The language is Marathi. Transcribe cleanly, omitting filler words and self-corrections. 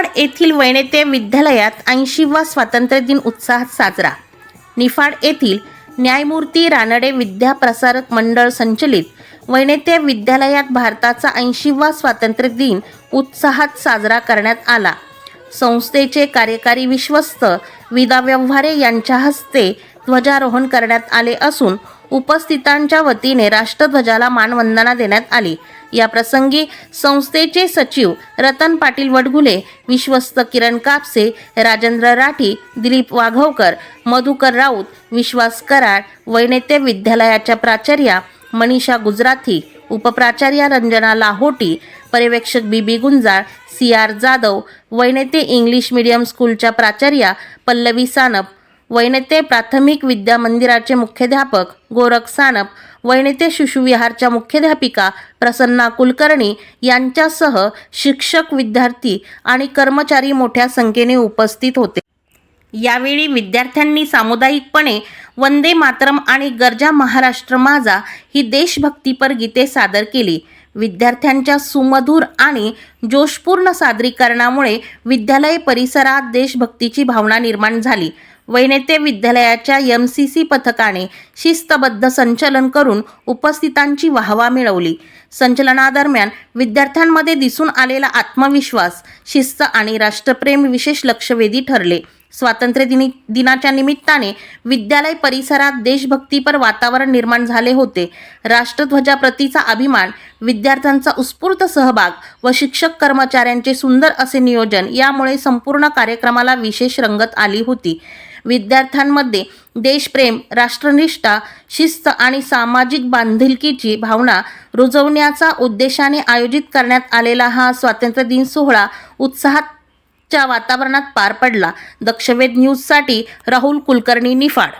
निफाड येथील वैनेते विद्यालयात 80वा स्वातंत्र्य दिन उत्साहात साजरा। निफाड येथील न्यायमूर्ती रानडे विद्या प्रसारक मंडळ संचलित वैनेते विद्यालयात भारताचा 80वा स्वातंत्र्य दिन उत्साहात साजरा करण्यात आला। संस्थेचे कार्यकारी विश्वस्त विदा व्यवहारे यांच्या हस्ते ध्वजारोहण करण्यात आले असून उपस्थितांच्या वतीने राष्ट्रध्वजाला मानवंदना देण्यात आली। या प्रसंगी संस्थेचे सचिव रतन पाटील वडगुले, विश्वस्त किरण कापसे, राजेंद्र राठी, दिलीप वाघवकर, मधुकर राऊत, विश्वास कराड, वैनेते विद्यालयाच्या प्राचार्या मनीषा गुजराथी, उपप्राचार्या रंजना लाहोटी, पर्यवेक्षक बीबी गुंजाळ, CR जाधव, वैनेते इंग्लिश मीडियम स्कूलच्या प्राचार्या पल्लवी सानप, वैनेते प्राथमिक विद्या मंदिराचे मुख्याध्यापक गोरख सानप, वैनेते शिशुविहारच्या मुख्याध्यापिका प्रसन्ना कुलकर्णी यांच्यासह शिक्षक, विद्यार्थी आणि कर्मचारी मोठ्या संख्येने उपस्थित होते। यावेळी विद्यार्थ्यांनी सामुदायिकपणे वंदे मातरम आणि गर्जा महाराष्ट्र माझा ही देशभक्तीपर गीते सादर केली। विद्यार्थ्यांच्या सुमधुर आणि जोशपूर्ण सादरीकरणामुळे विद्यालय परिसरात देशभक्तीची भावना निर्माण झाली। वैनेते विद्यालयाच्या MCC पथकाने शिस्तबद्ध संचलन करून उपस्थितांची वाहवा मिळवली। संचलनादरम्यान विद्यार्थ्यांमध्ये दिसून आलेला आत्मविश्वास, शिस्त आणि राष्ट्रप्रेम विशेष लक्षवेधी ठरले। स्वातंत्र्य दिनाच्या निमित्ताने विद्यालय परिसरात देशभक्तीपर वातावरण निर्माण झाले होते। राष्ट्रध्वजाप्रतीचा अभिमान, विद्यार्थ्यांचा उत्स्फूर्त सहभाग व शिक्षक कर्मचाऱ्यांचे सुंदर असे नियोजन यामुळे संपूर्ण कार्यक्रमाला विशेष रंगत आली होती। विद्यार्थ्यांमध्ये देशप्रेम, राष्ट्रनिष्ठा, शिस्त आणि सामाजिक बांधिलकीची भावना रुजवण्याचा उद्देशाने आयोजित करण्यात आलेला हा स्वातंत्र्य दिन सोहळा उत्साहाच्या वातावरणात पार पडला। दक्षवेध न्यूजसाठी राहुल कुलकर्णी, निफाड।